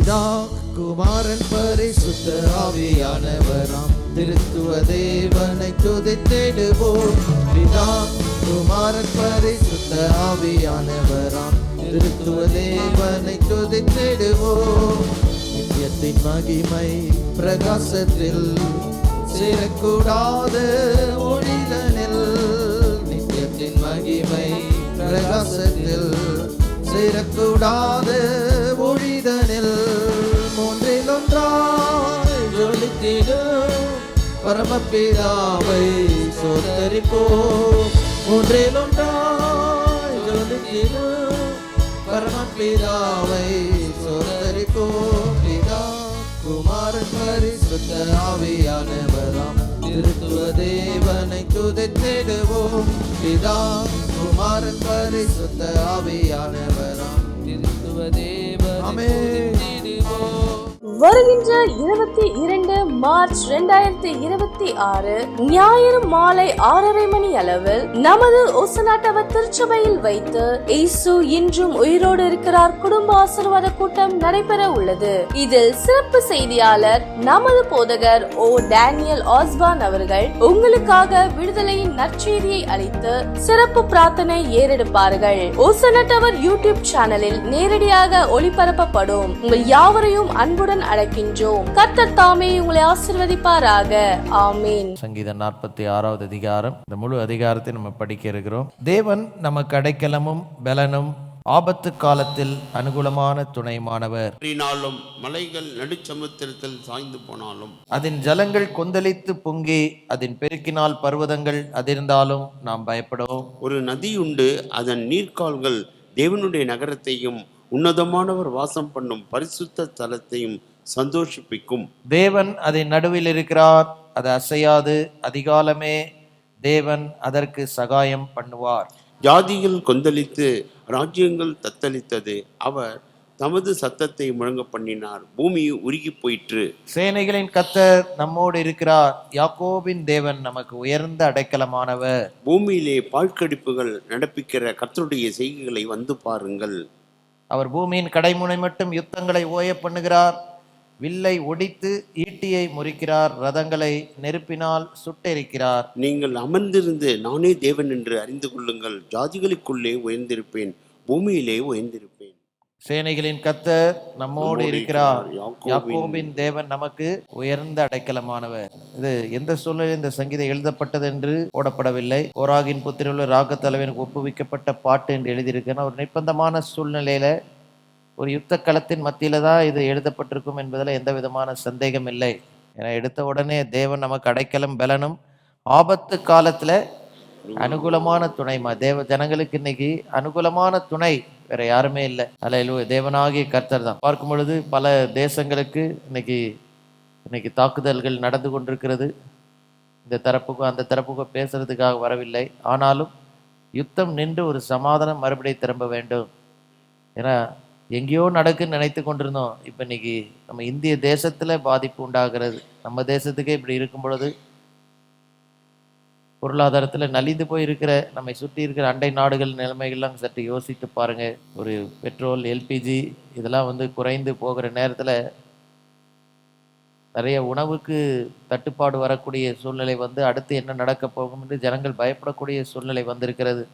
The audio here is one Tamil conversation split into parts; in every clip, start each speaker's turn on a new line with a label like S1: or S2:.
S1: பிதா குமாரன் பரிசுத்த ஆவியானவராம் திருத்துவ தேவனை துதித்திடுவோம். பிதா குமாரன் பரிசுத்த ஆவியானவராம் திருத்துவ தேவனை துதித்திடுவோம். நித்தியத்தின் மகிமை பிரகாசத்தில் சேரக்கூடாத ஒளிதனில், நித்தியத்தின் மகிமை பிரகாசத்தில் சேரக்கூடாத ஒளிதனில், மூன்றில் ஒன்றாய் ஜொலித்திடும் பரமபிதாவை சோதரிப்போம். மூன்றில் ஒன்றாய் ஜொலித்திடும் பரமபிதாவை சோதரிப்போம். பிதா குமாரன் பரிசுத்த ஆவியானவராம் திருத்துவ தேவனை துதித்திடுவோம். பிதா குமாரன் பரிசுத்த ஆவியானவராம் திருத்துவ தேவனை துதித்திடுவோம்.
S2: வருகின்ற 22 மார்ச் 2026 ஞாயிறு மாலை 6:30 மணி அளவில் நமது ஒசனாட்டவர் திருச்சபையில் வைத்து இயேசு இன்றும் உயிரோடு இருக்கிறார் குடும்ப ஆசீர்வாத கூட்டம் நடைபெற உள்ளது. இதில் சிறப்பு செய்தியாளர் நமது போதகர் ஓ டேனியல் ஆஸ்பான் அவர்கள் உங்களுக்காக விடுதலையின் நற்செய்தியை அளித்து சிறப்பு பிரார்த்தனை ஏறெடுப்பார்கள். ஒசனாட்டவர் யூடியூப் சேனலில் நேரடியாக ஒளிபரப்பப்படும். உங்கள் யாவரையும் அன்புடன் அழைக்கின்றோம். கர்த்தர் தாமே உங்களை ஆசீர்வதிப்பாராக. ஆமென்.
S1: சங்கீதம் 46வது அதிகாரம். இந்த முழு அதிகாரத்தை நம்ம படிக்க இருக்கிறோம். தேவன் நமக்கு அடைக்கலமும் பலனும் ஆபத்து காலத்தில் அனுகூலமான துணைமானவர்.
S3: மலைகள் நடுச்சமுத்திரத்தில் சாய்ந்து போனாலும்
S1: அதன் ஜலங்கள் கொந்தளித்து பொங்கி அதன் பெருக்கினால் பர்வதங்கள் அதிர்ந்தாலும் நாம் பயப்படுவோம்.
S3: ஒரு நதி உண்டு, அதன் நீர்க்கால்கள் தேவனுடைய நகரத்தையும் உன்னதமானவர் வாசம் பண்ணும் பரிசுத்த தலத்தையும் சந்தோஷிப்பிக்கும்.
S1: தேவன் அதன் நடுவில் இருக்கிறார், அது அசையாது. அதிகாலமே தேவன் அதற்கு சகாயம் பண்ணுவார்.
S3: ஜாதிகள் கொந்தளித்து ராஜ்யங்கள் தத்தளித்தது. அவர் தமது சத்தத்தை முழங்க பண்ணினார், பூமி உருகி போயிற்று.
S1: சேனைகளின் கர்த்தர் நம்மோடு இருக்கிறார், யாக்கோபின் தேவன் நமக்கு உயர்ந்த அடைக்கலமானவர்.
S3: பூமியிலே பாழ்கடிப்புகள் நடப்பிக்கிற கர்த்தருடைய செய்கைகளை வந்து பாருங்கள்.
S1: அவர் பூமியின் கடைமுனை மட்டும் யுத்தங்களை ஓய பண்ணுகிறார். வில்லை ஒடித்து ஈட்டியை முறிக்கிறார், ரதங்களை நெருப்பினால் சுட்டெரிக்கிறார்.
S3: நீங்கள் அமர்ந்திருந்து நானே தேவன் என்று அறிந்து கொள்ளுங்கள். ஜாதிகளுக்குள்ளே உயர்ந்திருப்பேன், பூமியிலே உயர்ந்திருப்பேன்.
S1: சேனைகளின் கர்த்தர் நம்மோடு இருக்கிறார், யாக்கோபின் தேவன் நமக்கு உயர்ந்த அடைக்கலமானவர். இது எந்த சூழ்நிலையில் இந்த சங்கீதம் எழுதப்பட்டது என்று போடப்படவில்லை. கோராகின் புத்திரர்கள் ராக தலைவனுக்கு ஒப்புவிக்கப்பட்ட பாட்டு என்று எழுதியிருக்கேன். ஒரு நிர்பந்தமான சூழ்நிலையில ஒரு யுத்த களத்தின் மத்தியில தான் இது எழுதப்பட்டிருக்கும் என்பதில் எந்த விதமான சந்தேகம் இல்லை. ஏன்னா எடுத்த உடனே தேவன் நமக்கு அடைக்கலம் பலனும் ஆபத்து காலத்துல அனுகூலமான துணைமா. தேவ ஜனங்களுக்கு இன்னைக்கு அனுகூலமான துணை வேற யாருமே இல்லை. அல்லேலூயா, தேவனாகிய கர்த்தர் தான். பார்க்கும் பொழுது பல தேசங்களுக்கு இன்னைக்கு தாக்குதல்கள் நடந்து கொண்டிருக்கிறது. இந்த தரப்புக்கும் அந்த பக்கம் பேசுறதுக்காக வரவில்லை. ஆனாலும் யுத்தம் நின்று ஒரு சமாதானம் மறுபடியும் திரும்ப வேண்டும். ஏன்னா எங்கேயோ நடக்குன்னு நினைத்து கொண்டிருந்தோம். இப்போ இன்னைக்கு நம்ம இந்திய தேசத்துல பாதிப்பு உண்டாகிறது. நம்ம தேசத்துக்கே இப்படி இருக்கும் பொழுது பொருளாதாரத்தில் நலிந்து போய் இருக்கிற நம்மை சுற்றி இருக்கிற அண்டை நாடுகள் நிலைமைகள்லாம் சற்று யோசித்து பாருங்க. ஒரு பெட்ரோல், எல்பிஜி இதெல்லாம் குறைந்து போகிற நேரத்தில் நிறைய உணவுக்கு தட்டுப்பாடு வரக்கூடிய சூழ்நிலை அடுத்து என்ன நடக்க போகும் என்று ஜனங்கள் பயப்படக்கூடிய சூழ்நிலை வந்திருக்கிறது.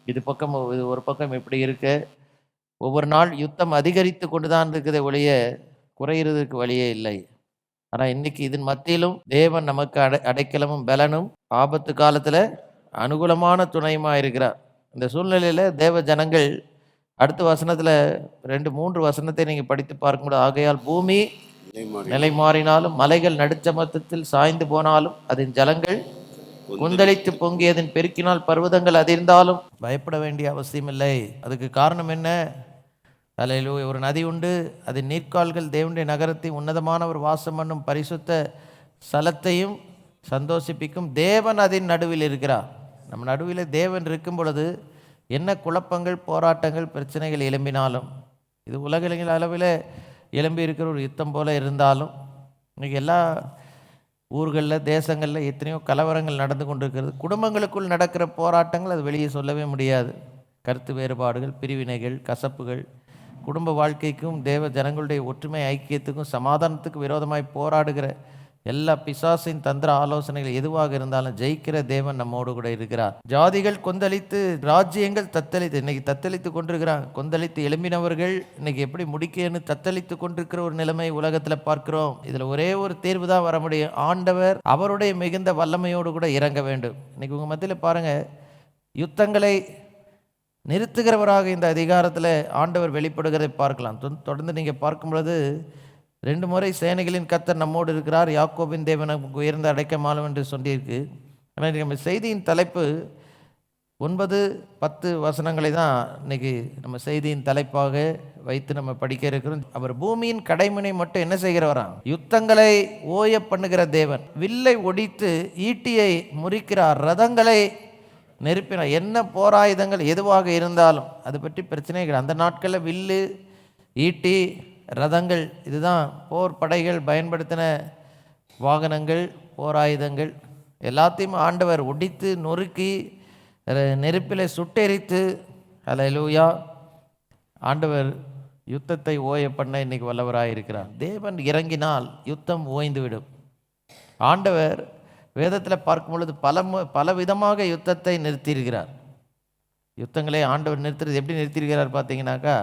S1: இது ஒரு பக்கம் இப்படி இருக்க, ஒவ்வொரு நாள் யுத்தம் அதிகரித்து கொண்டுதான் இருக்கிறத ஒழிய குறையிறதுக்கு வழியே இல்லை. ஆனால் இன்னைக்கு இதன் மத்தியிலும் தேவன் நமக்கு அடைக்கலமும் பலனும் ஆபத்து காலத்தில் அனுகூலமான துணையுமா இருக்கிறார். இந்த சூழ்நிலையில் தேவ ஜனங்கள் அடுத்த வசனத்தில் 2-3 வசனத்தை நீங்கள் படித்து பார்க்கும்போது, ஆகையால் பூமி நிலை மாறினாலும் மலைகள் நடுச்சமத்தில் சாய்ந்து போனாலும் அதன் ஜலங்கள் கொந்தளித்து பொங்கியதன் பெருக்கினால் பர்வதங்கள் அதிர்ந்தாலும் பயப்பட வேண்டிய அவசியம் இல்லை. அதுக்கு காரணம் என்ன? அல்லேலூயா, ஒரு நதி உண்டு, அதன் நீர்க்கால்கள் தேவனுடைய நகரத்தை உன்னதமானவர் வாசம் பண்ணும் பரிசுத்த ஸ்தலத்தையும் சந்தோஷிப்பிக்கும். தேவன் அதன் நடுவில் இருக்கிறார். நம்ம நடுவில் தேவன் இருக்கும் பொழுது என்ன குழப்பங்கள், போராட்டங்கள், பிரச்சனைகள் எழும்பினாலும், இது உலகில் அளவில் எழும்பி இருக்கிற ஒரு யுத்தம் போல இருந்தாலும், இன்றைக்கி எல்லா ஊர்களில் தேசங்களில் எத்தனையோ கலவரங்கள் நடந்து கொண்டிருக்கிறது. குடும்பங்களுக்குள் நடக்கிற போராட்டங்கள் அது வெளியே சொல்லவே முடியாது. கருத்து வேறுபாடுகள், பிரிவினைகள், கசப்புகள், குடும்ப வாழ்க்கைக்கும் தேவ ஜனங்களுடைய ஒற்றுமை ஐக்கியத்துக்கும் சமாதானத்துக்கும் விரோதமாய் போராடுகிற எல்லா பிசாசின் தந்திர ஆலோசனைகள் எதுவாக இருந்தாலும் ஜெயிக்கிற தேவன் நம்மோடு கூட இருக்கிறார். ஜாதிகள் கொந்தளித்து, ராஜ்யங்கள் தத்தளித்து, இன்னைக்கு தத்தளித்து கொண்டிருக்கிறாங்க. கொந்தளித்து எழும்பினவர்கள் இன்னைக்கு எப்படி முடிக்கன்னு தத்தளித்து கொண்டிருக்கிற ஒரு நிலைமை உலகத்தில் பார்க்கிறோம். இதில் ஒரே ஒரு தேர்வு தான் வர முடியும். ஆண்டவர் அவருடைய மிகுந்த வல்லமையோடு கூட இறங்க வேண்டும். இன்னைக்கு உங்கள் மத்தியில் பாருங்கள், யுத்தங்களை நிறுத்துகிறவராக இந்த அதிகாரத்தில் ஆண்டவர் வெளிப்படுகிறதை பார்க்கலாம். தொடர்ந்து நீங்கள் பார்க்கும் பொழுது 2 முறை சேனைகளின் கர்த்தர் நம்மோடு இருக்கிறார், யாக்கோபின் தேவன் நமக்கு உயர்ந்த அடைக்கமாலும் என்று சொல்லியிருக்கு. ஆனால் நம்ம செய்தியின் தலைப்பு 9, 10 வசனங்களை தான் இன்னைக்கு நம்ம செய்தியின் தலைப்பாக வைத்து நம்ம படிக்க இருக்கிறோம். அவர் பூமியின் கடைமுனை மட்டும் என்ன செய்கிறவராம்? யுத்தங்களை ஓய பண்ணுகிற தேவன். வில்லை ஒடித்து ஈட்டியை முறிக்கிறார், ரதங்களை நெருப்பினார். என்ன போராயுதங்கள் எதுவாக இருந்தாலும் அது பற்றி பிரச்சனை கிடையாது. அந்த நாட்களில் வில்லு, ஈட்டி, ரதங்கள் இதுதான் போர் படைகள் பயன்படுத்தின வாகனங்கள், போராயுதங்கள். எல்லாத்தையும் ஆண்டவர் ஒடித்து நொறுக்கி நெருப்பில் சுட்டெரித்து, அல்லேலூயா, ஆண்டவர் யுத்தத்தை ஓய பண்ண இன்னைக்கு வல்லவராக இருக்கிறார். தேவன் இறங்கினால் யுத்தம் ஓய்ந்துவிடும். ஆண்டவர் வேதத்தில் பார்க்கும் பொழுது பல விதமாக யுத்தத்தை நிறுத்தியிருக்கிறார். யுத்தங்களை ஆண்டவர் நிறுத்துறது எப்படி நிறுத்தியிருக்கிறார் பார்த்தீங்கன்னாக்கா,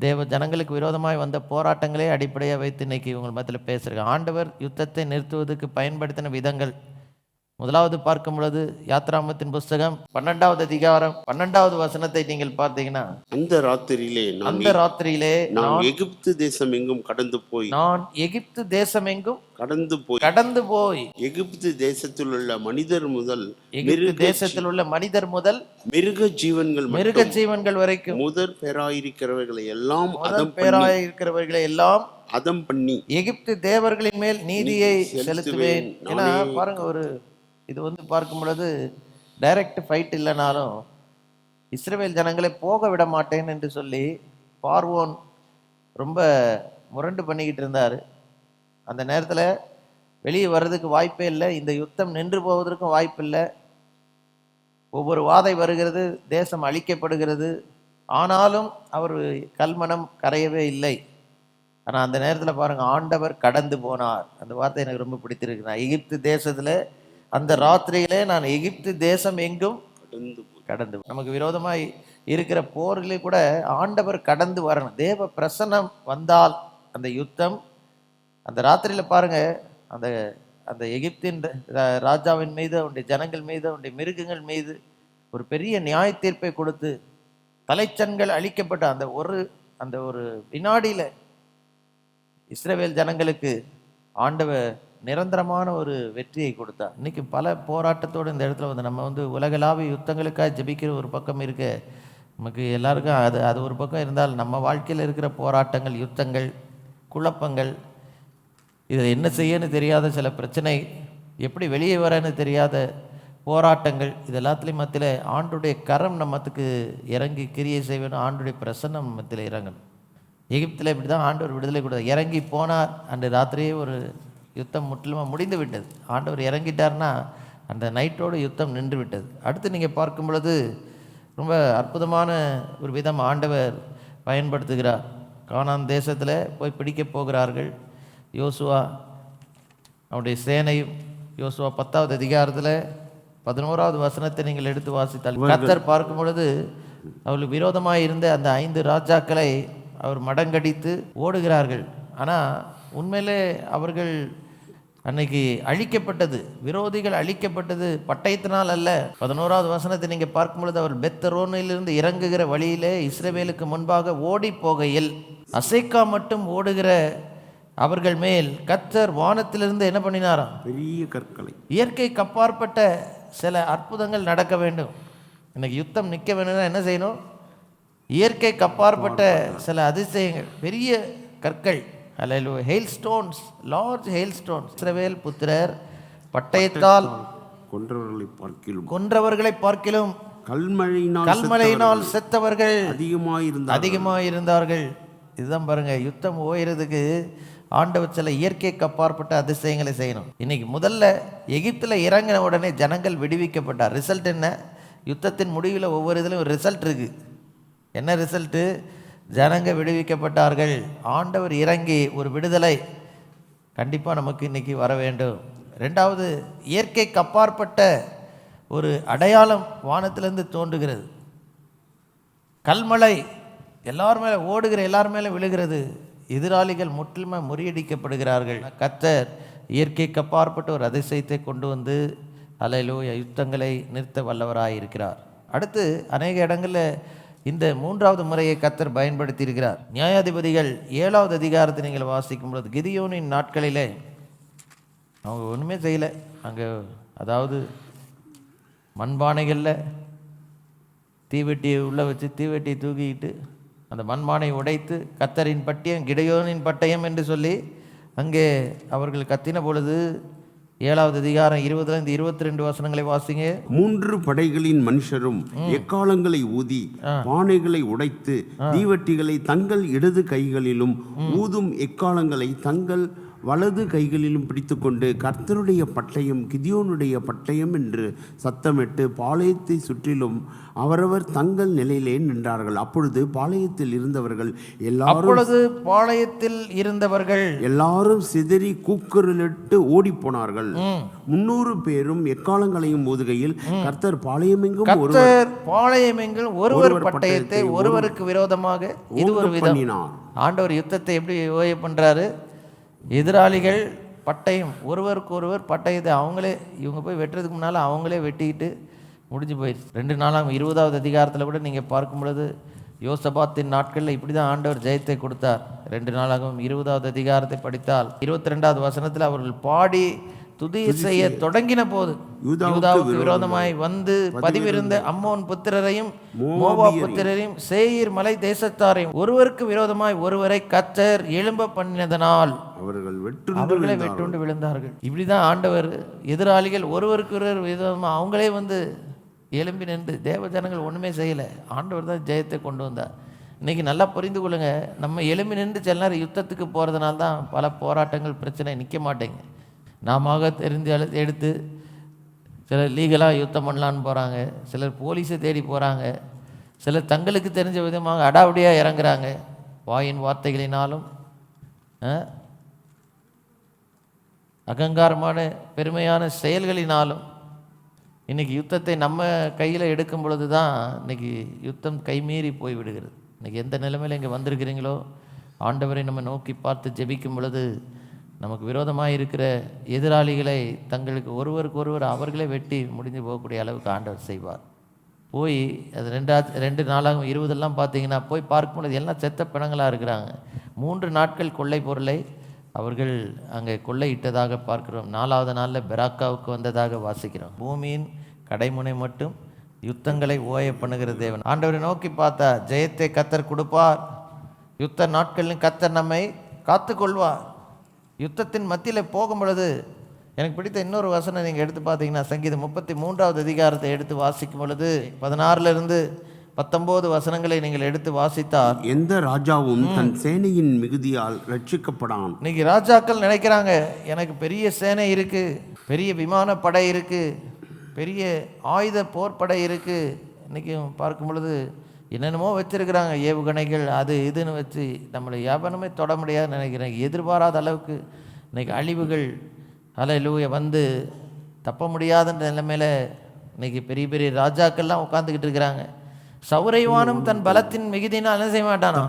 S1: தேவ ஜனங்களுக்கு விரோதமாய் வந்த போராட்டங்களே அடிப்படையாக வைத்து இன்னைக்கு உங்கள் மத்தியில் பேசுகிறேன். ஆண்டவர் யுத்தத்தை நிறுத்துவதற்கு பயன்படுத்தின விதங்கள் முதலாவது பார்க்கும் பொழுது யாத்ராமத்தின் புஸ்தகம் 12வது அதிகாரம் 12வது வசனத்தை நீங்கள் பார்த்தீங்கன்னா,
S3: அந்த ராத்திரியிலே நான் எகிப்து தேசம் எங்கும்
S1: எகிப்து தேசம் எங்கும்
S3: கடந்து போய் எகிப்து தேசத்தில் உள்ள மனிதர் முதல் மிருக ஜீவன்கள் வரைக்கும் முதற் பேராயிருக்கிறவர்களை எல்லாம் அதம் பண்ணி
S1: எகிப்து தேவர்களின் மேல் நீதியை செலுத்துவேன். ஏன்னா பாருங்க, இது பார்க்கும் பொழுது டைரக்ட் ஃபைட் இல்லைனாலும் இஸ்ரவேல் ஜனங்களை போக விட மாட்டேன் என்று சொல்லி பார்வோன் ரொம்ப முரண்டு பண்ணிக்கிட்டு இருந்தார். அந்த நேரத்தில் வெளியே வர்றதுக்கு வாய்ப்பே இல்லை, இந்த யுத்தம் நின்று போவதற்கும் வாய்ப்பு இல்லை. ஒவ்வொரு வாதை வருகிறது, தேசம் அழிக்கப்படுகிறது. ஆனாலும் அவர் கல்மனம் கரையவே இல்லை. ஆனால் அந்த நேரத்தில் பாருங்கள், ஆண்டவர் கடந்து போனார். அந்த வார்த்தை எனக்கு ரொம்ப பிடித்திருக்கு. நான் எகிப்து தேசத்தில் அந்த ராத்திரியிலே நான் எகிப்து தேசம் எங்கும் கடந்து, நமக்கு விரோதமாய் இருக்கிற போரிலே கூட ஆண்டவர் கடந்து வரணும். தேவ பிரசன்னம் வந்தால் அந்த யுத்தம், அந்த ராத்திரியில் பாருங்க, அந்த அந்த எகிப்தின் ராஜாவின் மீது, அவனுடைய ஜனங்கள் மீது, அவனுடைய மிருகங்கள் மீது ஒரு பெரிய நியாய தீர்ப்பை கொடுத்து தலைச்சன்கள் அழிக்கப்பட்ட அந்த ஒரு வினாடியில் இஸ்ரவேல் ஜனங்களுக்கு ஆண்டவர் நிரந்தரமான ஒரு வெற்றியை கொடுத்தார். இன்னைக்கு பல போராட்டத்தோடு இந்த இடத்துல நம்ம உலகளாவிய யுத்தங்களுக்காக ஜெபிக்கிற ஒரு பக்கம் இருக்க, நமக்கு எல்லாருக்கும் அது ஒரு பக்கம் இருந்தால், நம்ம வாழ்க்கையில் இருக்கிற போராட்டங்கள், யுத்தங்கள், குழப்பங்கள், இதை என்ன செய்யன்னு தெரியாத சில பிரச்சனை, எப்படி வெளியே வரன்னு தெரியாத போராட்டங்கள், இது எல்லாத்துலேயும் மத்தியில் ஆண்டுடைய கரம் நம்மத்துக்கு இறங்கி கிரியை செய்யணும். ஆண்டுடைய பிரசன்னம் மத்தியில் இறங்கணும். எகிப்தில் இப்படி தான் ஆண்டவர் விடுதலை கொடுத்தார். இறங்கி போனார். அன்று ராத்திரியே ஒரு யுத்தம் முற்றிலுமாக முடிந்து விட்டது. ஆண்டவர் இறங்கிட்டார்னா அந்த நைட்டோடு யுத்தம் நின்று விட்டது. அடுத்து நீங்கள் பார்க்கும் பொழுது ரொம்ப அற்புதமான ஒரு விதம் ஆண்டவர் பயன்படுத்துகிறார். கானான் தேசத்தில் போய் பிடிக்க போகிறார்கள். யோசுவா அவனுடைய சேனையும், யோசுவா 10வது அதிகாரத்தில் 11வது வசனத்தை நீங்கள் எடுத்து வாசித்தால், கர்த்தர் பார்க்கும் பொழுது அவர்களுக்கு விரோதமாக இருந்த அந்த 5 ராஜாக்களை அவர் மடங்கடித்து ஓடுகிறார்கள். ஆனால் உண்மையிலே அவர்கள் அன்னைக்கு அழிக்கப்பட்டது, விரோதிகள் அழிக்கப்பட்டது பட்டயத்தினால் அல்ல. 11வது வசனத்தை நீங்கள் பார்க்கும் பொழுது, அவர் பெத்தரோனிலிருந்து இறங்குகிற வழியிலே இஸ்ரவேலுக்கு முன்பாக ஓடி போகையில் அசைக்கா மட்டும் ஓடுகிற அவர்கள் மேல் கர்த்தர் வானத்திலிருந்து என்ன பண்ணினாராம்?
S3: பெரிய கற்களை.
S1: இயற்கைக்கு அப்பாற்பட்ட சில அற்புதங்கள் நடக்க வேண்டும். இன்னைக்கு யுத்தம் நிற்க வேணும்னா என்ன செய்யணும்? இயற்கைக்கு அப்பாற்பட்ட சில அதிசயங்கள், பெரிய கற்கள், hallelujah, hail stones, large hail stones. இஸ்ரவேல் புத்திரர் பட்டயத்தால் கொன்றவர்களை பார்க்கிலும் கல்மழையினால் செத்தவர்கள் அதிகமாயிருந்தார்கள். இதுதான் பாருங்க, யுத்தம் ஓய்கிறதுக்கு ஆண்டவர் சில இயற்கைக்கு அப்பாற்பட்ட அதிசயங்களை செய்யணும். இன்னைக்கு முதல்ல எகிப்தில் இறங்கின உடனே ஜனங்கள் விடுவிக்கப்பட்டார். ரிசல்ட் என்ன? யுத்தத்தின் முடிவில் ஒவ்வொரு இதுலையும் ஒரு ரிசல்ட் இருக்குது. என்ன ரிசல்ட்டு? ஜனங்க விடுவிக்கப்பட்டார்கள். ஆண்டவர் இறங்கி ஒரு விடுதலை கண்டிப்பாக நமக்கு இன்றைக்கி வர வேண்டும். ரெண்டாவது, இயற்கைக்கு அப்பாற்பட்ட ஒரு அடையாளம் வானத்திலிருந்து தோன்றுகிறது. கல்மழை எல்லார் மேலே ஓடுகிற எல்லார் மேலே விழுகிறது. எதிராளிகள் முற்றிலுமாக முறியடிக்கப்படுகிறார்கள். கர்த்தர் இயற்கைக்கு அப்பாற்பட்ட ஒரு அதிசயத்தை கொண்டு வந்து அல்லேலூயா யுத்தங்களை நிறுத்த வல்லவராயிருக்கிறார். அடுத்து அநேக இடங்களில் இந்த மூன்றாவது முறையை கர்த்தர் பயன்படுத்தி இருக்கிறார். நியாயாதிபதிகள் 7வது அதிகாரத்தை நீங்கள் வாசிக்கும் பொழுது, கிதியோனின் நாட்களிலே அவங்க ஒன்றுமே செய்யலை. அங்கே அதாவது மண்பானைகளில் தீவெட்டியை உள்ளே வச்சு தீவெட்டியை தூக்கிக்கிட்டு அந்த மண்பானை உடைத்து கர்த்தரின் பட்டயம் கிடியோனின் பட்டயம் என்று சொல்லி அங்கே அவர்கள் கத்தின பொழுது 7வது அதிகாரம் 20 22 வசனங்களை வாசிங்க.
S3: 3 படைகளின் மனுஷரும் எக்காலங்களை ஊதி பானைகளை உடைத்து தீவட்டிகளை தங்கள் இடது கைகளிலும் ஊதும் எக்காலங்களை தங்கள் வலது கைகளிலும் பிடித்துக்கொண்டு கர்த்தருடைய பட்டயம் கிதியோனுடைய பட்டயம் என்று சத்தமிட்டு பாளையத்தை சுற்றிலும் அவரவர் தங்கள் நிலையிலே நின்றார்கள். அப்பொழுது பாளையத்தில் இருந்தவர்கள் எல்லாரும் சிதறி கூக்குரலிட்டு ஓடி போனார்கள். 300 பேரும் எக்காலங்களையும் ஊதுகையில் கர்த்தர் பாளையமெங்கும்
S1: ஒருவர் பட்டயத்தை ஒருவருக்கு விரோதமாக இது ஒரு விதம். ஆண்டவர் யுத்தத்தை எப்படி ஓய பண்றாரு? எதிராளிகள் பட்டயம் ஒருவருக்கு ஒருவர் பட்டயத்தை அவங்களே இவங்க போய் வெட்டுறதுக்கு முன்னால் அவங்களே வெட்டிக்கிட்டு முடிஞ்சு போயிடுச்சு. 2 நாளாகும் 20வது அதிகாரத்தில் கூட நீங்கள் பார்க்கும் பொழுது யோசபாத்தின் நாட்களில் இப்படி தான் ஆண்டவர் ஜெயத்தை கொடுத்தார். 2 நாளாகவும் 20வது அதிகாரத்தை படித்தால் 22வது வசனத்தில் அவர்கள் பாடி துதி செய்ய தொடங்கின போது யூதாவுக்கு விரோதமாய் வந்து பதிவிருந்த அம்மோன் புத்திரரையும் மோவாப் புத்திரரையும் சேயீர் மலை தேசத்தாரையும் ஒருவருக்கு விரோதமாய் ஒருவரை கர்த்தர் எழும்ப பண்ணினதனால் அவர்களை வெட்டுண்டு விழுந்தார்கள். இப்படிதான் ஆண்டவர் எதிராளிகள் ஒருவருக்கு ஒருவர் விரோதமாக அவங்களே வந்து எழும்பி நின்று தேவ ஜனங்கள் ஒன்றுமே செய்யலை. ஆண்டவர் தான் ஜெயத்தை கொண்டு வந்தார். இன்றைக்கி நல்லா புரிந்து கொள்ளுங்க, நம்ம எழும்பி நின்று சில நேரம் யுத்தத்துக்கு போகிறதுனால தான் பல போராட்டங்கள் பிரச்சனை நிற்க மாட்டேங்க. நாம தெரிஞ்சு எடுத்து சிலர் லீகலாக யுத்தம் பண்ணலான்னு போகிறாங்க, சிலர் போலீஸை தேடி போகிறாங்க, சிலர் தங்களுக்கு தெரிஞ்ச விதமாக அடாவடியாக இறங்குறாங்க. வாயின் வார்த்தைகளினாலும் அகங்காரமான பெருமையான செயல்களினாலும் இன்றைக்கி யுத்தத்தை நம்ம கையில் எடுக்கும் பொழுது தான் இன்றைக்கி யுத்தம் கைமீறி போய்விடுகிறது. இன்றைக்கி எந்த நிலைமையில் இங்கே வந்திருக்கிறீங்களோ ஆண்டவரை நம்ம நோக்கி பார்த்து ஜெபிக்கும் பொழுது நமக்கு விரோதமாக இருக்கிற எதிராளிகளை தங்களுக்கு ஒருவருக்கு ஒருவர் அவர்களே வெட்டி முடிஞ்சு போகக்கூடிய அளவுக்கு ஆண்டவர் செய்வார். போய் அது 2 நாளாகும் 20 பார்த்தீங்கன்னா போய் பார்க்கும் பொழுது எல்லாம் செத்த பிணங்களாக இருக்கிறாங்க. 3 நாட்கள் கொள்ளை பொருளை அவர்கள் அங்கே கொள்ளையிட்டதாக பார்க்கிறோம். 4வது நாளில் பெராக்காவுக்கு வந்ததாக வாசிக்கிறோம். பூமியின் கடைமுனை மட்டும் யுத்தங்களை ஓய பண்ணுகிற தேவன். ஆண்டவரை நோக்கி பார்த்தா ஜெயத்தை கர்த்தர் கொடுப்பார். யுத்த நாட்களிலும் கர்த்தர் நம்மை காத்து கொள்வார். யுத்தத்தின் மத்தியில் போகும் பொழுது எனக்கு பிடித்த இன்னொரு வசனம் நீங்கள் எடுத்து பார்த்தீங்கன்னா சங்கீதம் 33வது அதிகாரத்தை எடுத்து வாசிக்கும் பொழுது 16 19 வசனங்களை நீங்கள் எடுத்து வாசித்தால்,
S3: எந்த ராஜாவும் தன் சேனையின் மிகுதியால் ரட்சிக்கப்படான்.
S1: இன்னைக்கு ராஜாக்கள் நினைக்கிறாங்க எனக்கு பெரிய சேனை இருக்கு, பெரிய விமான படை இருக்கு, பெரிய ஆயுத போர்ப்படை இருக்கு. இன்னைக்கு பார்க்கும் பொழுது என்னென்னமோ வச்சிருக்கிறாங்க, ஏவுகணைகள் அது இதுன்னு வச்சு நம்மளை வியாபாரமே தொட முடியாதுன்னு நினைக்கிறேன். எதிர்பாராத அளவுக்கு இன்னைக்கு அழிவுகள் அல்லேலூயா வந்து தப்ப முடியாத நிலைமையில இன்னைக்கு பெரிய பெரிய ராஜாக்கள்லாம் உட்காந்துக்கிட்டு இருக்கிறாங்க. சௌரைவானும் தன் பலத்தின் மிகுதினால் என்ன செய்ய மாட்டானா,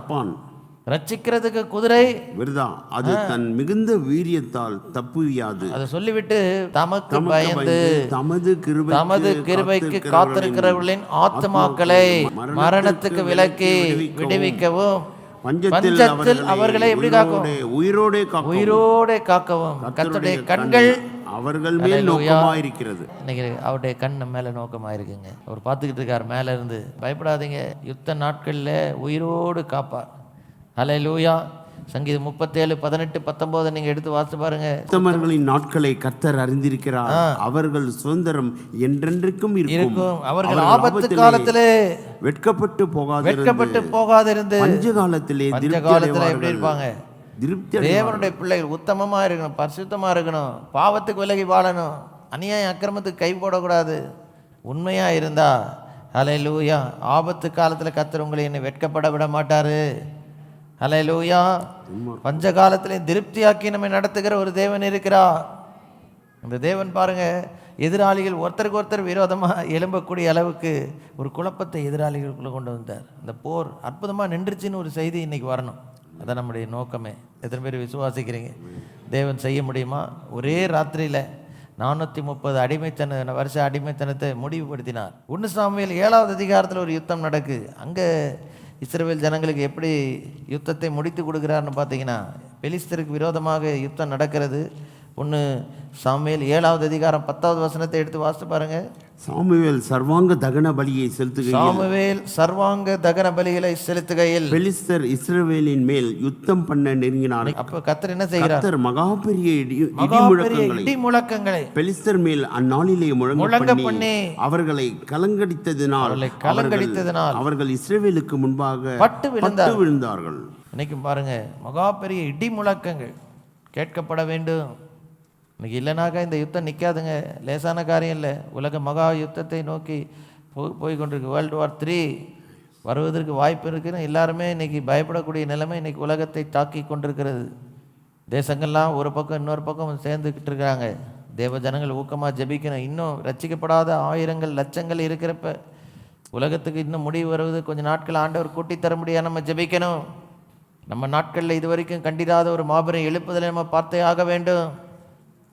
S1: ரட்சிக்கிறதுக்கு குதிரை
S3: விருதா, அது தன் மிகுந்த வீரியத்தால் தப்புவியாது.
S1: அதை சொல்லிவிட்டு தமக்கு பயந்து தமது கிருபைக்கு காத்திருக்கிறவர்களின் ஆத்மாக்களை மரணத்துக்கு விலக்கி விடுவிக்கவும் பஞ்சத்தில் அவர்களை எப்படி காக்கவும் உயிரோட காக்கவும் கர்த்தருடைய கண்கள்
S3: அவர்கள் மேல் நோக்கமாக இருக்கிறது.
S1: இன்னைக்கு அவருடைய கண் நம்ம மேல நோக்கமாக இருக்குங்க. அவர் பார்த்துக்கிட்டு இருக்கார் மேல இருந்து. பயப்படாதீங்க, யுத்த நாட்கள்ல உயிரோடு காப்பார். அல்லேலூயா. சங்கீதம் 37 18 19 நீங்க எடுத்து வாசித்து பாருங்க.
S3: உத்தமர்களின் நாட்களை கர்த்தர் அறிந்திருக்கிறார். அவர்கள் சுதந்திரம் என்றென்றைக்கும் இருக்கும்.
S1: அவர்கள் ஆபத்து காலத்திலே
S3: வெட்கப்பட்டு
S1: போகாதிருந்து
S3: பஞ்ச காலத்திலே
S1: எப்படி இருப்பாங்க? தேவனுடைய பிள்ளைகள் உத்தமமா இருக்கணும், பரிசுத்தமா இருக்கணும், பாவத்துக்கு விலகி வாழணும், அநியாய அக்கிரமத்துக்கு கை போடக்கூடாது. உண்மையா இருந்தா ஹல்லேலூயா. ஆபத்து காலத்தில் கர்த்தர் உங்களை என்னை வெட்கப்பட விட மாட்டாரு. ஹல்லேலூயா. பஞ்ச காலத்திலே திருப்தியாக்கி நம்மை நடத்துகிற ஒரு தேவன் இருக்கிறார். அந்த தேவன் பாருங்க, எதிராளிகள் ஒருத்தருக்கு ஒருத்தர் விரோதமாக எழும்பக்கூடிய அளவுக்கு ஒரு குழப்பத்தை எதிராளிகளுக்குள்ளே கொண்டு வந்தார். அந்த போர் அற்புதமாக நின்றுச்சுன்னு ஒரு செய்தி இன்னைக்கு வரணும். அதான் நம்முடைய நோக்கமே. எத்தனை பேர் விசுவாசிக்கிறீங்க தேவன் செய்ய முடியுமா? ஒரே ராத்திரியில் 430 வருஷ அடிமைத்தனத்தை முடிவுபடுத்தினார். 1 சாமுவேல் 7வது அதிகாரத்தில் ஒரு யுத்தம் நடக்கு. அங்கே இஸ்ரவேல் ஜனங்களுக்கு எப்படி யுத்தத்தை முடித்து கொடுக்குறாருன்னு பார்த்தீங்கன்னா, பெலிஸ்தருக்கு விரோதமாக யுத்தம் நடக்கிறது. 1 சாமுவேல் 7வது அதிகாரம் 10வது வசனத்தை எடுத்து வாசித்து பாருங்க.
S3: சாமுவேல் சர்வாங்க தகன பலியை செலுத்துகையில் பெலிஸ்தர் இஸ்ரவேலின் மேல் யுத்தம் பண்ண நெருங்கினார்கள்.
S1: அப்ப கர்த்தர் என்ன செய்கிறார்?
S3: கர்த்தர் மகா பெரிய இடி முழக்கங்களை பெலிஸ்தர் மேல் அந்நாளிலே முழங்க பண்ணி அவர்களை கலங்கடித்ததினால் அவர்கள் இஸ்ரவேலுக்கு முன்பாக பட்டு விழுந்தார்கள்.
S1: இன்னைக்கு பாருங்க, மகா பெரிய இடி முழக்கங்கள் கேட்கப்பட வேண்டும். இன்னைக்கு இல்லைனாக்கா இந்த யுத்தம் நிற்காதுங்க. லேசான காரியம் இல்லை. உலக மகா யுத்தத்தை நோக்கி போய் கொண்டிருக்கு. World War III வருவதற்கு வாய்ப்பு இருக்குன்னு எல்லாருமே இன்னைக்கு பயப்படக்கூடிய நிலைமை இன்னைக்கு உலகத்தை தாக்கி கொண்டிருக்கிறது. தேசங்கள்லாம் ஒரு பக்கம் இன்னொரு பக்கம் சேர்ந்துக்கிட்டு இருக்கிறாங்க. தேவ ஜனங்கள் ஊக்கமாக ஜெபிக்கணும். இன்னும் ரட்சிக்கப்படாத ஆயிரங்கள் லட்சங்கள் இருக்கிறப்ப உலகத்துக்கு இன்னும் முடிவு வருவது கொஞ்சம் நாட்கள் ஆண்டவர் கூட்டி தர முடியாது. நம்ம ஜெபிக்கணும். நம்ம நாட்களில் இது வரைக்கும் கண்டிராத ஒரு மாபெரும் எழுப்புதலை நம்ம பார்த்தே ஆக வேண்டும்.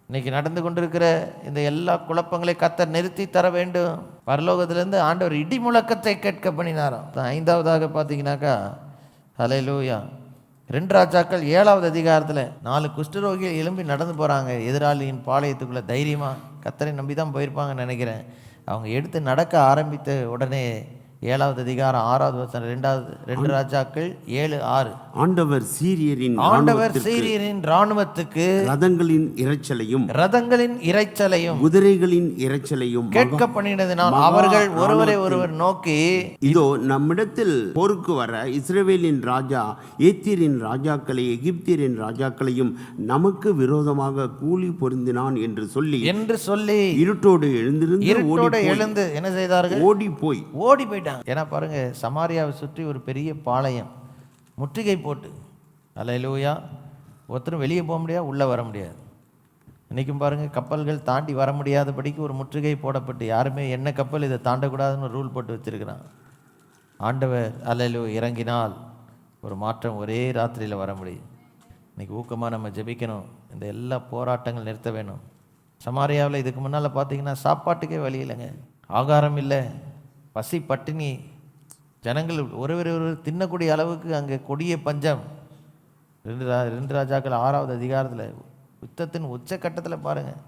S1: இன்னைக்கு நடந்து கொண்டிருக்கிற இந்த எல்லா குழப்பங்களை கர்த்தர் நிறுத்தி தர வேண்டும். பரலோகத்திலேருந்து ஆண்டவர் இடி முழக்கத்தை கேட்க பண்ணினாராம். 5வதாக பார்த்தீங்கன்னாக்கா, ஹல்லேலூயா, 2 ராஜாக்கள் 7வது அதிகாரத்தில் 4 குஷ்டரோகிகள் எழும்பி நடந்து போகிறாங்க எதிராளியின் பாளையத்துக்குள்ளே. தைரியமாக கர்த்தரை நம்பி தான் போயிருப்பாங்கன்னு நினைக்கிறேன். அவங்க எடுத்து நடக்க ஆரம்பித்த உடனே 7வது அதிகாரம் 6வது வசனம், 2 ராஜாக்கள் 7:6,
S3: ஆண்டவர் சீரியரின்
S1: ராணுவத்துக்கு ரதங்களின் இரைச்சலையும் குதிரைகளின் இரைச்சலையும் கேட்க பண்ணினதினால் அவர்கள் ஒருவரை ஒருவர் நோக்கி,
S3: இதோ நம்மிடத்தில் போருக்கு வர இஸ்ரவேலின் ராஜா ஏத்தியரின் ராஜாக்களை எகிப்தியரின் ராஜாக்களையும் நமக்கு விரோதமாக கூலி பொருந்தினான் என்று சொல்லி இருட்டோடு எழுந்து
S1: என்ன செய்தார்கள்? ஓடி போயிட்டாங்க. ஏன்னா பாருங்க, சமாரியாவை சுற்றி ஒரு பெரிய பாளையம் முற்றுகை போட்டு, அல்லேலூயா, ஒருத்தரும் வெளியே போக முடியாது, உள்ளே வர முடியாது. இன்றைக்கும் பாருங்கள், கப்பல்கள் தாண்டி வர முடியாதபடிக்கு ஒரு முற்றுகை போடப்பட்டு யாருமே என்ன கப்பல் இதை தாண்டக்கூடாதுன்னு ஒரு ரூல் போட்டு வச்சுருக்கிறான். ஆண்டவர் அல்லேலூயா இறங்கினால் ஒரு மாற்றம் ஒரே ராத்திரியில் வர முடியும். இன்றைக்கி ஊக்கமாக நம்ம ஜெபிக்கணும். இந்த எல்லா போராட்டங்கள் நிறுத்த வேணும். சமாரியாவில் இதுக்கு முன்னால் பார்த்தீங்கன்னா சாப்பாட்டுக்கே வழி இல்லைங்க. ஆகாரம் இல்லை, பசி பட்டினி, ஜனங்கள் ஒருவர் தின்னக்கூடிய அளவுக்கு அங்கே கொடிய பஞ்சம். 2 ராஜாக்கள் 6வது அதிகாரத்தில் யுத்தத்தின் உச்சக்கட்டத்தில் பாருங்கள்,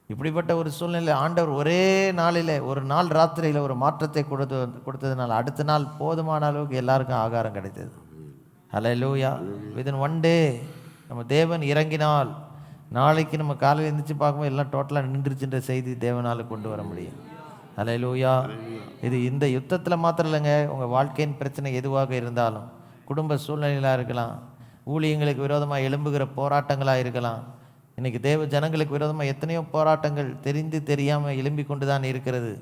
S1: இப்படிப்பட்ட ஒரு சூழ்நிலை ஆண்டவர் ஒரே நாளில், ஒரு நாள் ராத்திரியில் ஒரு மாற்றத்தை கொடுத்ததுனால அடுத்த நாள் போதுமான அளவுக்கு எல்லாருக்கும் ஆகாரம் கிடைத்தது. ஹல்லேலூயா. வித்தின் 1 டே நம்ம தேவன் இறங்கினால் நாளைக்கு நம்ம காலையில் எழுந்திரிச்சு பார்க்கும்போது எல்லாம் டோட்டலாக நின்றுச்சுன்ற செய்தி தேவனால் கொண்டு வர முடியும். ஹல்லேலூயா. இது இந்த யுத்தத்தில் மாத்திரம் இல்லைங்க, உங்கள் வாழ்க்கையின் பிரச்சனை எதுவாக இருந்தாலும், குடும்ப சூழ்நிலைகளாக இருக்கலாம், ஊழியங்களுக்கு விரோதமாக எழும்புகிற போராட்டங்களாக இருக்கலாம். இன்றைக்கி தேவ ஜனங்களுக்கு விரோதமாக எத்தனையோ போராட்டங்கள் தெரிந்து தெரியாமல் எழும்பி கொண்டு தான் இருக்கிறது.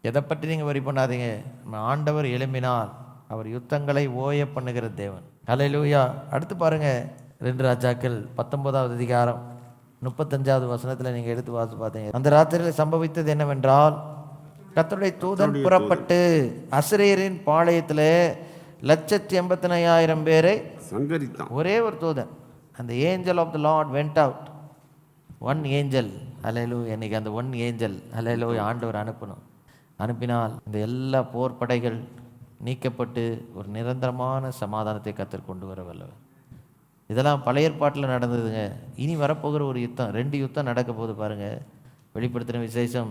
S1: எதை பற்றி நீங்கள் வரி பண்ணாதீங்க. நம்ம ஆண்டவர் எழும்பினால் அவர் யுத்தங்களை ஓய பண்ணுகிற தேவன். ஹல்லேலூயா. அடுத்து பாருங்கள், 2 ராஜாக்கள் 19வது அதிகாரம் 35வது வசனத்தில் நீங்கள் எடுத்து வாசி பார்த்தீங்க. அந்த ராத்திரியில் சம்பவித்தது என்னவென்றால், கர்த்தருடைய தூதன் புறப்பட்டு அசிரியரின் பாளையத்தில் 1,85,000 பேரை சங்கரித்தான். ஒரே ஒரு தூதன். அந்த angel of the lord went out. 1 angel. Hallelujah. இன்னைக்கு அந்த 1 ஏஞ்சல் ஹல்லேலூயா ஆண்டவர் அனுப்பினால் இந்த எல்லா போர் படைகள் நீக்கப்பட்டு ஒரு நிரந்தரமான சமாதானத்தை கர்த்தர் கொண்டு வர வல்லவர். இதெல்லாம் பழைய ஏற்பாட்டில் நடந்ததுங்க. இனி வரப்போகிற ஒரு யுத்தம், 2 யுத்தம் நடக்க போது பாருங்கள். வெளிப்படுத்தின விசேஷம்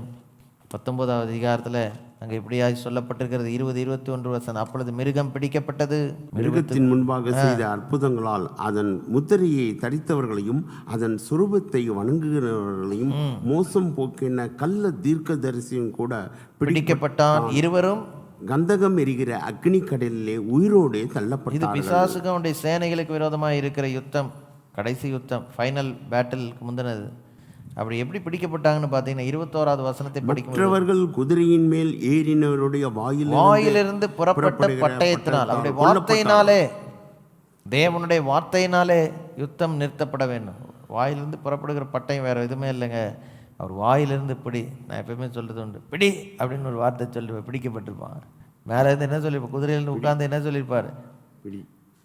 S1: 19வது அதிகாரத்தில் அங்கே இப்படியாக சொல்லப்பட்டிருக்கிறது. 20-21 வசனம். அப்பொழுது மிருகம் பிடிக்கப்பட்டது.
S3: மிருகத்தின் முன்பாக செய்த அற்புதங்களால் அதன் முத்திரையை தரித்தவர்களையும் அதன் சுரூபத்தை வணங்குகிறவர்களையும் மோசம் போக்கின கள்ள தீர்க்கதரிசியும் கூட பிடிக்கப்பட்டான். இருவரும் கந்தகம் எரிகிற அக்னி கடலிலே உயிரோடு தள்ளப்பட்டார்கள்.
S1: இது பிசாசுக்கு அவனுடைய சேனைகளுக்கு விரோதமாக இருக்கிற யுத்தம், கடைசி யுத்தம், ஃபைனல் பேட்டிலுக்கு முந்தினது. அப்படி எப்படி பிடிக்கப்பட்டாங்கன்னு பார்த்தீங்கன்னா 21வது வசனத்தை படிக்கும்போது,
S3: மற்றவர்கள் குதிரையின் மேல் ஏறினவருடைய
S1: வாயிலிருந்து புறப்பட்ட பட்டயத்தினால், அவருடைய வார்த்தையினாலே, தேவனுடைய வார்த்தையினாலே யுத்தம் நிறுத்தப்பட வேண்டும். வாயிலிருந்து புறப்படுகிற பட்டயம் வேறு எதுவுமே இல்லைங்க. அவர் வாயிலிருந்து பிடி. நான் எப்பயுமே சொல்கிறது உண்டு, பிடி அப்படின்னு ஒரு வார்த்தை சொல்லிருப்பார், பிடிக்கப்பட்டிருப்பான். மேலே இருந்து என்ன சொல்லியிருப்பார், குதிரையிலேருந்து உட்கார்ந்து என்ன சொல்லியிருப்பார்,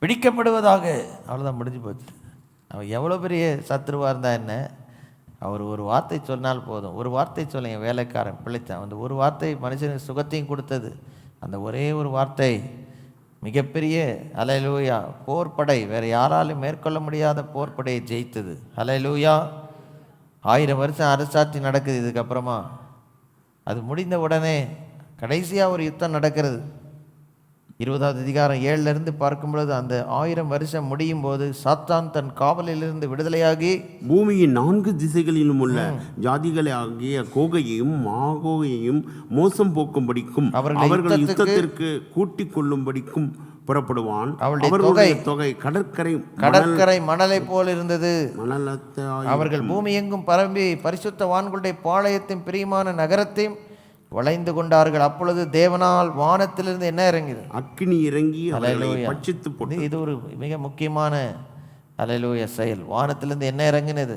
S1: பிடிக்கப்படுவதாக. அவ்வளோதான், முடிஞ்சு போச்சு. அவன் எவ்வளோ பெரிய சத்ருவாக இருந்தால் என்ன, அவர் ஒரு வார்த்தை சொன்னால் போதும். ஒரு வார்த்தை சொல்லுங்க, வேலைக்காரன் பிழைத்தான். அந்த ஒரு வார்த்தை மனுஷனுக்கு சுகத்தையும் கொடுத்தது. அந்த ஒரே ஒரு வார்த்தை மிகப்பெரிய ஹல்லேலூயா போர்ப்படை, வேறு யாராலும் மேற்கொள்ள முடியாத போர்ப்படையை ஜெயித்தது. ஹல்லேலூயா. 1000 வருஷம் அரசாட்சி நடக்குது. இதுக்கப்புறமா அது முடிந்த உடனே கடைசியாக ஒரு யுத்தம் நடக்கிறது. 20வது அதிகாரம் 7லிருந்து பார்க்கும் பொழுது, அந்த 1000 வருஷம் முடியும் போது சாத்தான் தன் காவலிலிருந்து விடுதலையாகி
S3: பூமியின் 4 திசைகளிலும் உள்ள ஜாதிகளை ஆகிய கோகையையும் மாகோகையும் மோசம் போக்கும்படிக்கும் அவர்கள் யுத்தத்திற்கு கூட்டிக் கொள்ளும்படிக்கும் புறப்படுவான். அவர்களுடைய தொகை கடற்கரை
S1: மணலை போல் இருந்தது.
S3: மணலத்தாய்
S1: அவர்கள் பூமி எங்கும் பரம்பி பரிசுத்தவான்களுடைய பாளையத்தின் பிரியமான நகரத்தையும் வளைந்து கொண்டார்கள். அப்பொழுது தேவனால் வானத்திலிருந்து என்ன இறங்கியது,
S3: அக்கினி இறங்கி அவர்களை பட்சித்து போட்டது.
S1: இது ஒரு மிக முக்கியமான ஹல்லேலூயா செயல். வானத்திலிருந்து என்ன இறங்கினது,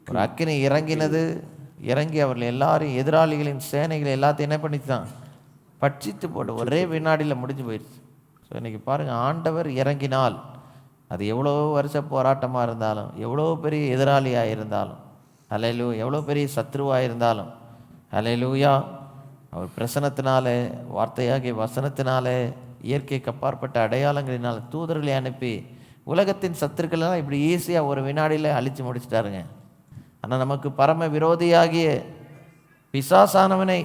S1: ஒரு அக்கினி இறங்கினது. இறங்கி அவர்கள் எல்லாரும், எதிராளிகளின் சேனைகளை எல்லாத்தையும் என்ன பண்ணித்தான், பட்சித்து போட்டு ஒரே வினாடியில் முடிஞ்சு போயிடுச்சு. ஸோ இன்றைக்கி பாருங்கள், ஆண்டவர் இறங்கினால் அது எவ்வளோ வருஷ போராட்டமாக இருந்தாலும், எவ்வளோ பெரிய எதிராளியாக இருந்தாலும், ஹல்லேலூயா, எவ்வளோ பெரிய சத்ருவாக இருந்தாலும், ஹல்லேலூயா, அவர் பிரசனத்தினாலே, வார்த்தையாகிய வசனத்தினாலே, இயற்கைக்கு அப்பாற்பட்ட அடையாளங்களினால் தூதர்களை அனுப்பி உலகத்தின் சத்துருக்கள்லாம் இப்படி ஈஸியாக ஒரு வினாடியில் அழித்து முடிச்சிட்டாருங்க. ஆனால் நமக்கு பரம விரோதியாகிய பிசாசானவனை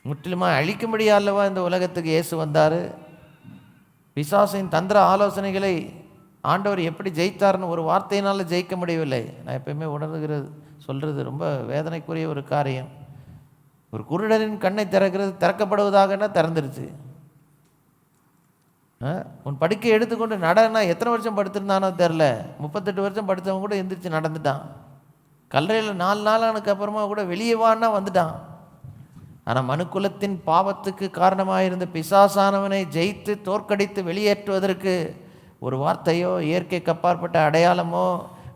S1: முற்றிலுமாக அழிக்கும்படியா அல்லவா இந்த உலகத்துக்கு இயேசு வந்தார். பிசாசின் தந்திர ஆலோசனைகளை ஆண்டவர் எப்படி ஜெயித்தார்னு ஒரு வார்த்தையினால் ஜெயிக்க முடியவில்லை. நான் எப்பயுமே உணர்ந்துகிறது, சொல்கிறது ரொம்ப வேதனைக்குரிய ஒரு காரியம். ஒரு குருடனின் கண்ணை திறக்கப்படுவதாகனா திறந்துருச்சு. உன் படுக்கை எடுத்துக்கொண்டு நடனா எத்தனை வருஷம் படுத்திருந்தானோ தெரில, 38 வருஷம் படுத்தவங்க கூட எந்திரிச்சு நடந்துட்டான். கல்லறையில் 4 நாள் ஆனதுக்கு அப்புறமா கூட வெளியே வான்னா வந்துட்டான். ஆனால் மனுக்குலத்தின் பாவத்துக்கு காரணமாக இருந்த பிசாசானவனை ஜெயித்து தோற்கடித்து வெளியேற்றுவதற்கு ஒரு வார்த்தையோ, இயற்கைக்கு அப்பாற்பட்ட அடையாளமோ,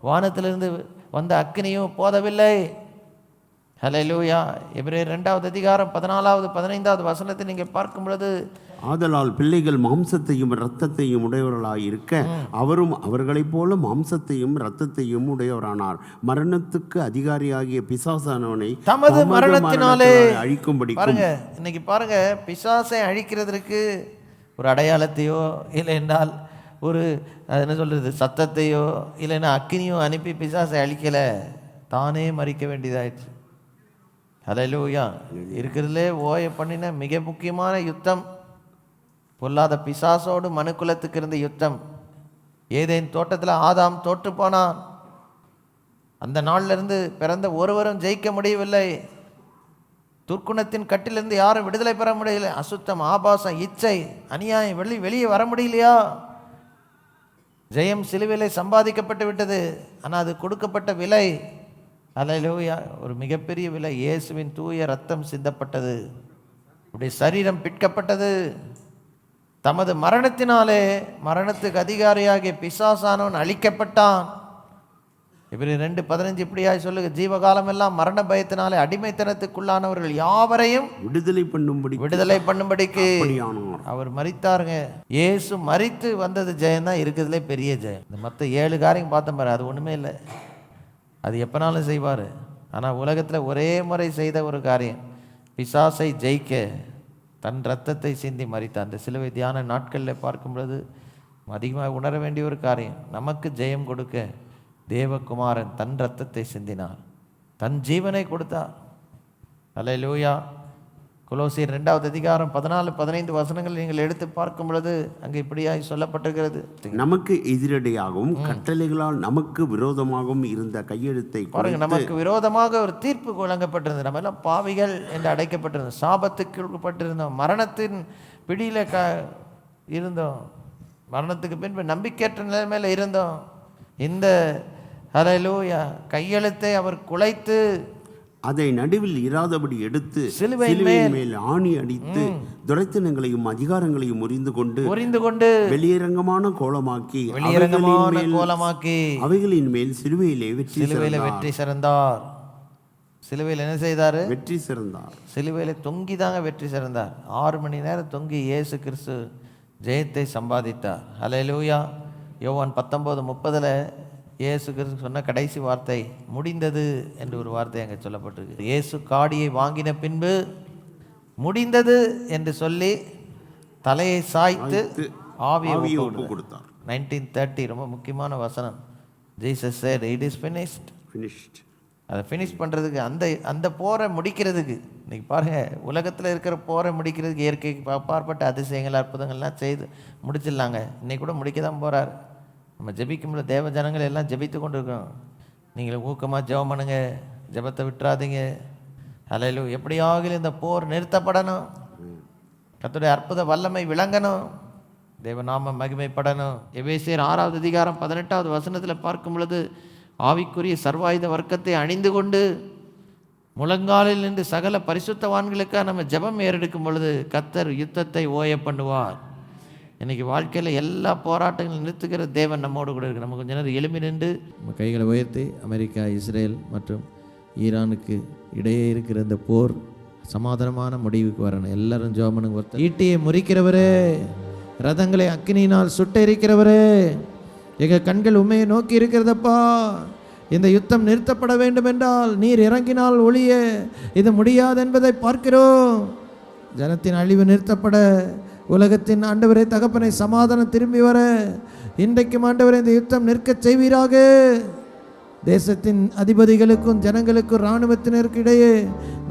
S1: வானத்திலிருந்து வந்த அக்கினியோ போதவில்லை. ஹல்லேலூயா. எபிரேயர் 2வது அதிகாரம் 14வது 15வது வசனத்தை நீங்கள் பார்க்கும் பொழுது,
S3: ஆதலால் பிள்ளைகள் மாம்சத்தையும் இரத்தத்தையும் உடையவர்களாயிருக்க அவரும் அவர்களைப் போல மாம்சத்தையும் இரத்தத்தையும் உடையவரானார். மரணத்துக்கு அதிகாரியாகிய பிசாசானவனை
S1: தமது மரணத்தினாலே
S3: அழிக்கும்படி.
S1: பாருங்க, இன்னைக்கு பாருங்க, பிசாசை அழிக்கிறதுக்கு ஒரு அடையாளத்தையோ, இல்லை என்றால் ஒரு என்ன சொல்றது, சத்தத்தையோ, இல்லைன்னா அக்கினியோ அனுப்பி பிசாசை அழிக்கலை, தானே மறிக்க வேண்டியதாயிடுச்சு. ஹல்லேலூயா. இருக்கிறதுலே ஓய பண்ணின மிக முக்கியமான யுத்தம், பொல்லாத பிசாசோடு மனுக்குலத்துக்கு இருந்த யுத்தம். ஏதேன் தோட்டத்தில் ஆதாம் தோற்று போனான். அந்த நாளிலிருந்து பிறந்த ஒருவரும் ஜெயிக்க முடியவில்லை. துர்க்குணத்தின் கட்டிலிருந்து யாரும் விடுதலை பெற முடியல. அசுத்தம், ஆபாசம், இச்சை, அநியாயம் வெளியே வர முடியலையா? ஜெயம் சிலுவிலை சம்பாதிக்கப்பட்டு விட்டது. ஆனால் அது கொடுக்கப்பட்ட விலை, ஹல்லேலூயா, ஒரு மிகப்பெரிய விலை. இயேசுவின் தூய ரத்தம் சிந்தப்பட்டது, உடைய சரீரம் பிற்கப்பட்டது. தமது மரணத்தினாலே மரணத்துக்கு அதிகாரியாகிய பிசாசானவன் அழிக்கப்பட்டான். இப்படி 2:15 இப்படியாய் சொல்லுங்க, ஜீவகாலம் எல்லாம் மரண பயத்தினாலே அடிமைத்தனத்துக்குள்ளானவர்கள் யாவரையும் விடுதலை பண்ணும்படிக்கு அவர் மரித்தாருங்க. இயேசு மரித்து வந்தது ஜெயம்தான் இருக்கிறதுலே பெரிய ஜெயம். இந்த மற்ற 7 காரியம் பார்த்தோம் பாரு, அது ஒன்றுமே இல்லை. அது எப்போனாலும் செய்வார். ஆனால் உலகத்தில் ஒரே முறை செய்த ஒரு காரியம், பிசாசை ஜெயிக்க தன் ரத்தத்தை சிந்தி மரித்தார். அந்த சிலுவை தியான நாட்களில் பார்க்கும் பொழுது அதிகமாக உணர வேண்டிய ஒரு காரியம், நமக்கு ஜெயம் கொடுக்க தேவகுமாரன் தன் ரத்தத்தை சிந்தினார், தன் ஜீவனை கொடுத்தார். ஹல்லேலூயா. கொலோசியர் 2வது அதிகாரம் 14-15 வசனங்கள் நீங்கள் எடுத்து பார்க்கும் பொழுது அங்கே இப்படியாய் சொல்லப்பட்டிருக்கிறது,
S3: நமக்கு எதிரடையாகவும் கட்டளைகளால் நமக்கு விரோதமாகவும் இருந்த கையெழுத்தை
S1: பாருங்க. நமக்கு விரோதமாக ஒரு தீர்ப்பு வழங்கப்பட்டிருந்தது. நம்ம எல்லாம் பாவிகள் என்று அடைக்கப்பட்டிருந்தோம், சாபத்துக்கு உட்பட்டிருந்தோம், மரணத்தின் பிடியில் இருந்தோம், மரணத்துக்கு பின்பு நம்பிக்கையற்ற நிலைமையில் இருந்தோம். இந்த ஹல்லேலூயா. கையெழுத்தை அவர் குலைத்து
S3: அதை நடுவில் இராதபடி எடுத்து
S1: சிலுவையின்
S3: சிலுவையின் மேல் ஆணி அடித்து துரைத்தனங்களையும் அதிகாரங்களையும் முறிந்து கொண்டு வெளியரங்கமான கோலமாக்கி அவைகளின் மேல் சிலுவையிலே
S1: வெற்றி சிறந்தார். சிலுவையில் என்ன செய்தாரு?
S3: வெற்றி சிறந்தார்.
S1: சிலுவையில் தொங்கி தாங்க வெற்றி சிறந்தார். 6 மணி நேரம் தொங்கி இயேசு கிறிஸ்து ஜெயத்தை சம்பாதித்தார். ஹல்லேலூயா. யோவான் 19:30 இயேசு கிறிஸ்து சொன்ன கடைசி வார்த்தை முடிந்தது என்று ஒரு வார்த்தை அங்கே சொல்லப்பட்டிருக்கு. இயேசு காடியை வாங்கின பின்பு முடிந்தது என்று சொல்லி தலையை சாய்த்து ஆவியை ஒப்பு கொடுத்தார். 1930 ரொம்ப முக்கியமான வசனம். Jesus said it is finished. அதை ஃபினிஷ் பண்ணுறதுக்கு அந்த போரை முடிக்கிறதுக்கு இன்றைக்கி பாருங்கள், உலகத்தில் இருக்கிற போரை முடிக்கிறதுக்கு இயற்கைக்கு அப்பாற்பட்ட அதிசயங்கள் அற்புதங்கள்லாம் செய்து முடிச்சிடலாங்க. இன்றைக்கி கூட முடிக்க தான் போகிறார். நம்ம ஜெபிக்கும்போது தேவ ஜனங்கள் எல்லாம் ஜெபித்து கொண்டு இருக்கோம். நீங்கள் ஊக்கமாக ஜெபம் பண்ணுங்க, ஜெபத்தை விட்டுறாதீங்க. ஹல்லேலூயா. எப்படியாகிலும் இந்த போர் நிறுத்தப்படணும், கர்த்தருடைய அற்புத வல்லமை விளங்கணும், தேவநாம மகிமைப்படணும். எபேசியர் 6வது அதிகாரம் 18வது வசனத்தில் பார்க்கும் பொழுது ஆவிக்குரிய சர்வாயுத வர்க்கத்தை அணிந்து கொண்டு முழங்காலில் நின்று சகல பரிசுத்தவான்களுக்காக நம்ம ஜெபம் ஏறெடுக்கும் பொழுது கர்த்தர் யுத்தத்தை ஓய பண்ணுவார். இன்றைக்கி வாழ்க்கையில் எல்லா போராட்டங்களும் நிறுத்துகிற தேவன் நம்மோடு கூட இருக்கு. நம்ம கொஞ்ச நேரம் எழுப்பி நின்று நம்ம கைகளை உயர்த்தி அமெரிக்கா, இஸ்ரேல் மற்றும் ஈரானுக்கு இடையே இருக்கிற இந்த போர் சமாதானமான முடிவுக்கு வரணும். எல்லாரும் ஜெபம். ஈட்டியை முறிக்கிறவரே, ரதங்களை அக்கினியினால் சுட்டெரிக்கிறவரே, எங்கள் கண்கள் உண்மையை நோக்கி இருக்கிறதப்பா. இந்த யுத்தம் நிறுத்தப்பட வேண்டும் என்றால் நீர் இறங்கினால் ஒழிய இது முடியாது என்பதை பார்க்கிறோம். ஜனத்தின் அழிவு நிறுத்தப்பட, உலகத்தின் ஆண்டவரே தகப்பனை சமாதானம் திரும்பி வர இன்றைக்கும் ஆண்டவரே இந்த யுத்தம் நிற்க செய்வீராக. தேசத்தின் அதிபதிகளுக்கும் ஜனங்களுக்கும் இராணுவத்தினருக்கு இடையே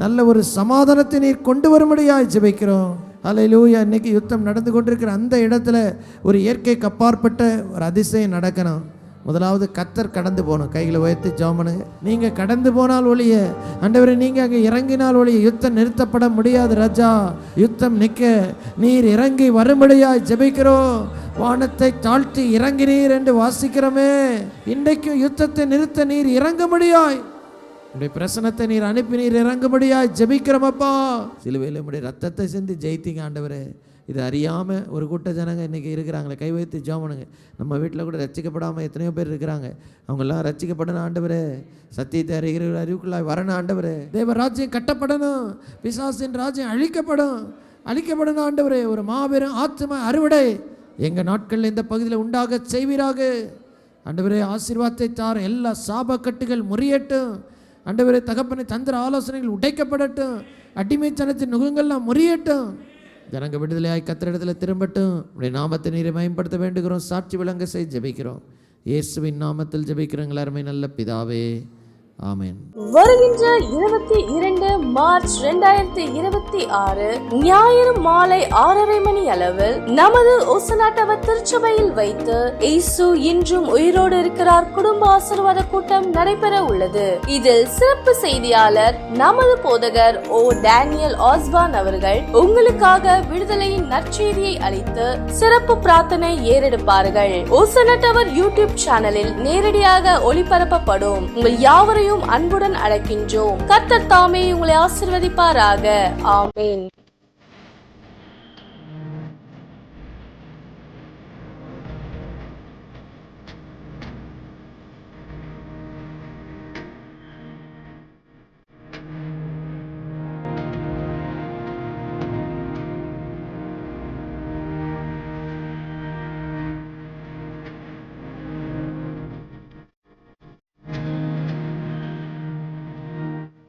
S1: நல்ல ஒரு சமாதானத்தை நீர் கொண்டு வரும்படியாய் ஜெபிக்கிறோம். ஹல்லேலூயா. இன்னைக்கு யுத்தம் நடந்து கொண்டிருக்கிற அந்த இடத்துல ஒரு இயற்கைக்கு அப்பாற்பட்ட ஒரு அதிசயம் நடக்கணும். முதலாவது கர்த்தர் கடந்து போகணும். கைகளை உயர்த்தி ஜெபம் பண்ணுங்க. நீங்கள் கடந்து போனால் ஒழிய ஆண்டவரே நீங்கள் அங்கே இறங்கினால் ஒழிய யுத்தம் நிறுத்தப்பட முடியாது ராஜா. யுத்தம் நிற்க நீர் இறங்கி வரும்படியாய் ஜெபிக்கிறோம். வானத்தை தாழ்த்தி இறங்கினீர் என்று வாசிக்கிறோமே. இன்றைக்கும் யுத்தத்தை நிறுத்த நீர் இறங்கும்படியாய் உடைய பிரசனத்தை நீர் அனுப்பி நீர் இறங்கும்படியாய் ஜெபிக்கிறோமப்பா. சிலுவையில் உடைய ரத்தத்தை சிந்தி ஜெயித்தீங்க ஆண்டவரே. இது அறியாமல் ஒரு கூட்ட ஜனங்க இன்றைக்கி இருக்கிறாங்களே, கை வைத்து ஜெபம் பண்ணுங்க. நம்ம வீட்டில் கூட ரட்சிக்கப்படாமல் எத்தனையோ பேர் இருக்கிறாங்க. அவங்கெல்லாம் ரட்சிக்கப்படணும் ஆண்டவரே. சத்தியத்தை அறிகிற அறிவுக்குள்ளாய் வரணும் ஆண்டவரே. தேவ ராஜ்யம் கட்டப்படணும், பிசாசின் ராஜ்யம் அழிக்கப்படணும் ஆண்டவரே. ஒரு மாபெரும் ஆத்ம அறுவடை எங்கள் நாட்களில் இந்த பகுதியில் உண்டாக செய்வீராக ஆண்டவரே. ஆசீர்வாதத்தை தார, எல்லா சாபக்கட்டுகள் முறியட்டும் ஆண்டவரே. தகப்பனை தந்திர ஆலோசனைகள் உடைக்கப்படட்டும், அடிமைத்தனத்தின் நுகங்கள்லாம் முறியட்டும். ஜனங்க விடுதலையாய் கர்த்தரிடத்தில் திரும்பட்டும். உடைய நாமத்தை நீரை மேம்படுத்த வேண்டுகிறோம். சாட்சி விளங்க செய்ய ஜெபிக்கிறோம். இயேசுவின் நாமத்தில் ஜெபிக்கிறோம் அருமை நல்ல பிதாவே, ஆமென்.
S2: வருகின்ற 22 மார்ச் 2026 ஞாயிறு மாலை 6:30 மணி அளவில் நமது ஒசனாட்டவ திருச்சபையில் வைத்து இயேசு இன்றும் உயிரோடு இருக்கிறார் குடும்ப ஆசீர்வாத கூட்டம் நடைபெற உள்ளது. இதில் சிறப்பு செய்தியாளர் நமது போதகர் டேனியல் ஆஸ்பான் அவர்கள் உங்களுக்காக விடுதலையின் நற்செய்தியை அளித்து சிறப்பு பிரார்த்தனை ஏறெடுப்பார்கள். ஒசனாட்டவர் யூடியூப் சேனலில் நேரடியாக ஒளிபரப்பப்படும். உங்கள் யாவரையும் அன்புடன் அழைக்கின்றோம். கர்த்தர் தாமே உங்களை ஆசீர்வதிப்பாராக. ஆமென்.